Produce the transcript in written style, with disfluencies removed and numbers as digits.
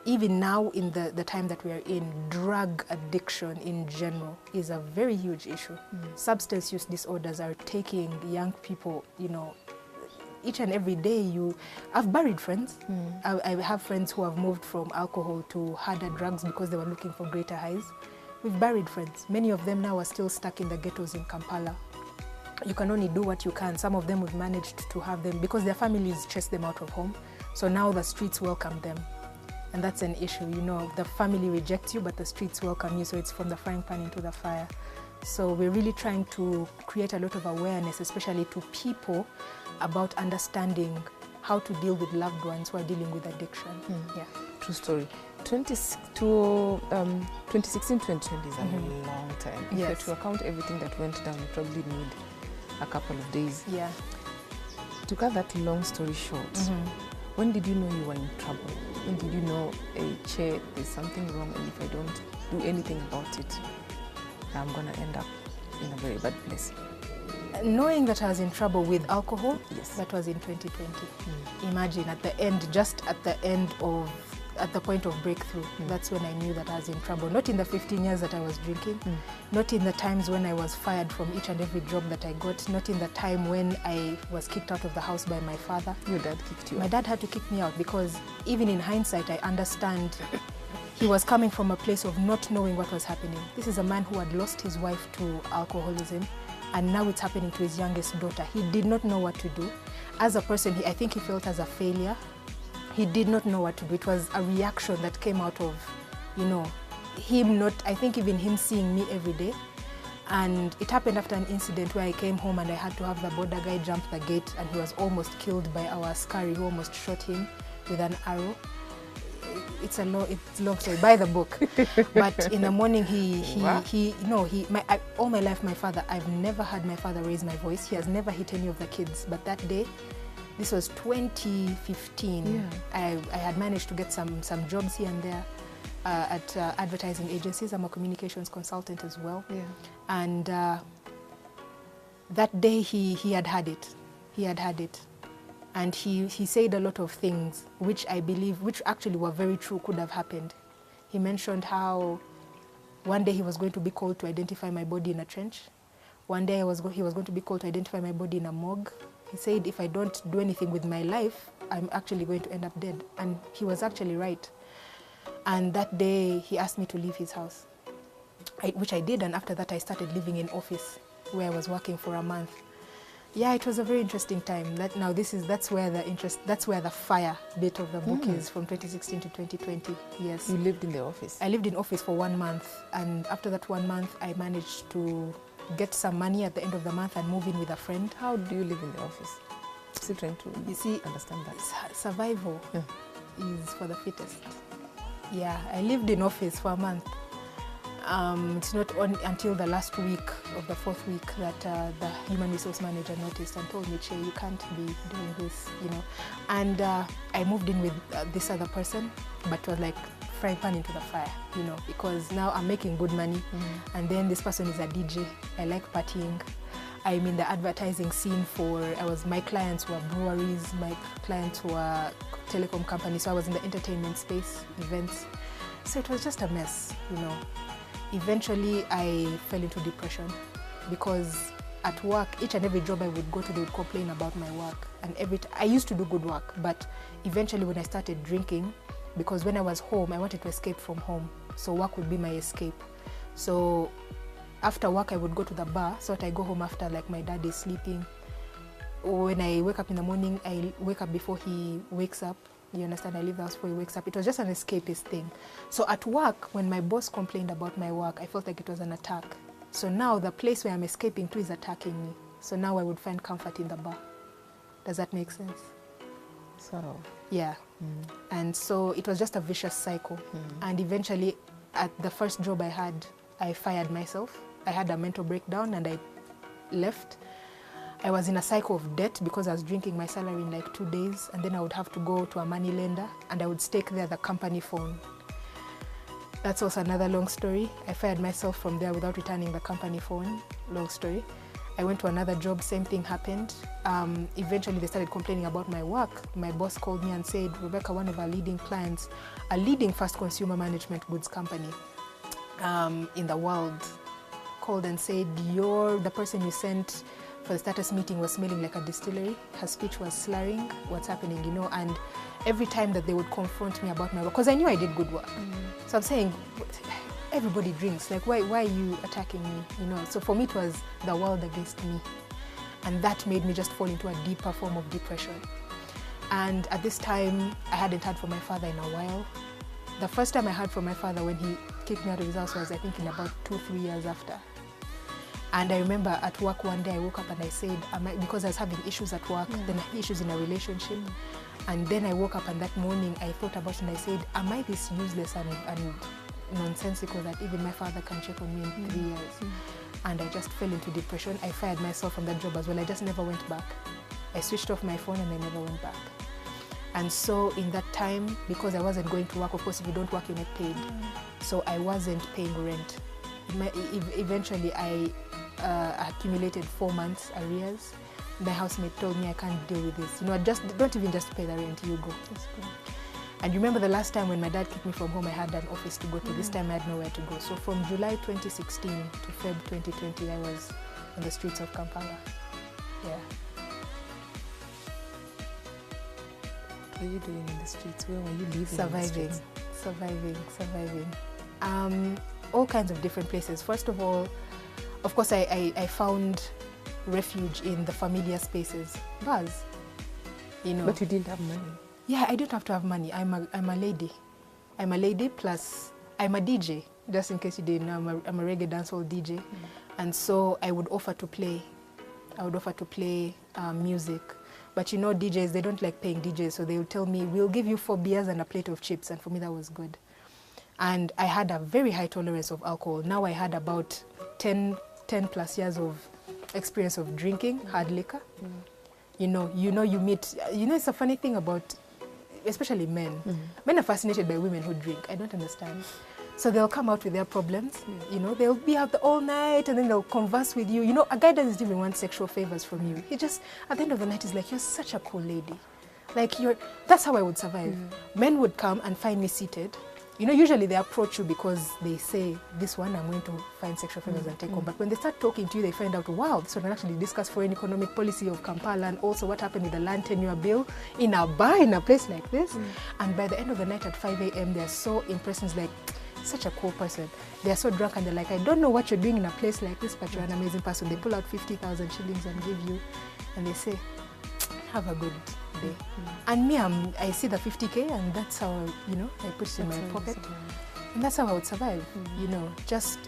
even now in the time that we are in, drug addiction in general is a very huge issue. Substance use disorders are taking young people, you know, each and every day. I've buried friends. I have friends who have moved from alcohol to harder drugs because they were looking for greater highs. We've buried friends. Many of them now are still stuck in the ghettos in Kampala. You can only do what you can. Some of them we've managed to have them because their families chased them out of home. So now the streets welcome them. And that's an issue, you know, the family rejects you, but the streets welcome you. So it's from the frying pan into the fire. So we're really trying to create a lot of awareness, especially to people, about understanding how to deal with loved ones who are dealing with addiction. Yeah. True story. 2016, 2020 is a long time. If you were to account everything that went down, you probably need a couple of days. Yeah. To cut that long story short, when did you know you were in trouble? When did you know, hey, Che, there's something wrong, and if I don't do anything about it, I'm going to end up in a very bad place? Knowing that I was in trouble with alcohol, yes, that was in 2020. Imagine at the end, just at the point of breakthrough, that's when I knew that I was in trouble. Not in the 15 years that I was drinking, not in the times when I was fired from each and every job that I got, not in the time when I was kicked out of the house by my father. Your dad kicked you out? My dad had to kick me out because even in hindsight, I understand he was coming from a place of not knowing what was happening. This is a man who had lost his wife to alcoholism, and now it's happening to his youngest daughter. He did not know what to do. As a person, I think he felt as a failure. He did not know what to do. It was a reaction that came out of, you know, him not, I think even him seeing me every day. And it happened after an incident where I came home and I had to have the border guy jump the gate, and he was almost killed by our askari who almost shot him with an arrow. It's long story. Buy the book. But in the morning, all my life, my father, I've never had my father raise my voice. He has never hit any of the kids. But that day, this was 2015. I had managed to get some jobs here and there at advertising agencies. I'm a communications consultant as well. And that day, he had it. He had had it. And he said a lot of things which I believe, which actually were very true, could have happened. He mentioned how one day he was going to be called to identify my body in a trench. One day he was going to be called to identify my body in a morgue. He said, if I don't do anything with my life, I'm actually going to end up dead. And he was actually right. And that day he asked me to leave his house, which I did. And after that, I started living in office where I was working for a month. Yeah, it was a very interesting time. That's where the fire bit of the book is, from 2016 to 2020. Yes. You lived in the office? I lived in office for 1 month, and after that 1 month, I managed to get some money at the end of the month and move in with a friend. How do you live in the office? Still trying to understand that. Survival is for the fittest. Yeah, I lived in office for a month. It's not until the last week of the 4th week that the human resource manager noticed and told me, Che, you can't be doing this, you know. And I moved in with this other person, but it was like frying pan into the fire, you know, because now I'm making good money. And then this person is a DJ. I like partying. I'm in the advertising scene my clients were breweries, my clients were telecom companies, so I was in the entertainment space, events. So it was just a mess, you know. Eventually, I fell into depression because at work, each and every job I would go to, they would complain about my work. And I used to do good work, but eventually when I started drinking, because when I was home, I wanted to escape from home. So work would be my escape. So after work, I would go to the bar, so that I go home after, like, my dad is sleeping. When I wake up in the morning, I wake up before he wakes up. You understand? I leave the house before he wakes up. It was just an escapist thing. So at work, when my boss complained about my work, I felt like it was an attack. So now the place where I'm escaping to is attacking me. So now I would find comfort in the bar. Does that make sense? Sort of. Yeah. And so it was just a vicious cycle. And eventually, at the first job I had, I fired myself. I had a mental breakdown and I left. I was in a cycle of debt because I was drinking my salary in like 2 days, and then I would have to go to a money lender and I would stake there the company phone. That's also another long story. I fired myself from there without returning the company phone. Long story. I went to another job, same thing happened. Eventually they started complaining about my work. My boss called me and said, Rebecca, one of our leading clients, a leading fast consumer management goods company in the world, called and said, the person you sent for the status meeting was smelling like a distillery. Her speech was slurring. What's happening, you know? And every time that they would confront me about my work, because I knew I did good work. So I'm saying, everybody drinks. Like, why are you attacking me? You know? So for me, it was the world against me. And that made me just fall into a deeper form of depression. And at this time, I hadn't heard from my father in a while. The first time I heard from my father when he kicked me out of his house was, I think, in about 2-3 years after. And I remember at work one day I woke up and I said, because I was having issues at work, then issues in a relationship. And then I woke up and that morning I thought about it and I said, am I this useless and nonsensical that even my father can check on me in 3 years? And I just fell into depression. I fired myself from that job as well. I just never went back. I switched off my phone and I never went back. And so in that time, because I wasn't going to work, of course if you don't work you get paid. So I wasn't paying rent. Eventually I accumulated 4 months arrears. My housemate told me I can't deal with this. You know, don't even just pay the rent, you go. And remember the last time when my dad kicked me from home, I had an office to go to. This time I had nowhere to go. So from July 2016 to Feb 2020, I was on the streets of Kampala. Yeah. What were you doing in the streets? Where were you living? Surviving. All kinds of different places. First of all, of course, I found refuge in the familiar spaces, bars. You know. But you didn't have money. Yeah, I didn't have to have money. I'm a lady. I'm a lady plus I'm a DJ. Just in case you didn't know, I'm a reggae dancehall DJ. And so I would offer to play. Music. But you know, DJs, they don't like paying DJs, so they would tell me, we'll give you 4 beers and a plate of chips. And for me, that was good. And I had a very high tolerance of alcohol. Now I had about 10 plus years of experience of drinking hard liquor. You meet, it's a funny thing about, especially men. Men are fascinated by women who drink. I don't understand. So they'll come out with their problems, you know, they'll be out all night and then they'll converse with you. You know, a guy doesn't even want sexual favors from you. He just, at the end of the night, he's like, you're such a cool lady. Like, that's how I would survive. Men would come and find me seated. You know, usually they approach you because they say, this one I'm going to find sexual favors and take home. But when they start talking to you, they find out, wow, this one can actually discuss foreign economic policy of Kampala and also what happened with the land tenure bill in a bar, in a place like this. And by the end of the night at 5 a.m., they're so impressed. It's like, such a cool person. They're so drunk and they're like, I don't know what you're doing in a place like this, but you're an amazing person. They pull out 50,000 shillings and give you, and they say, have a good day. And me, I see the 50K and that's how, you know, I put it in my pocket. And that's how I would survive, you know, just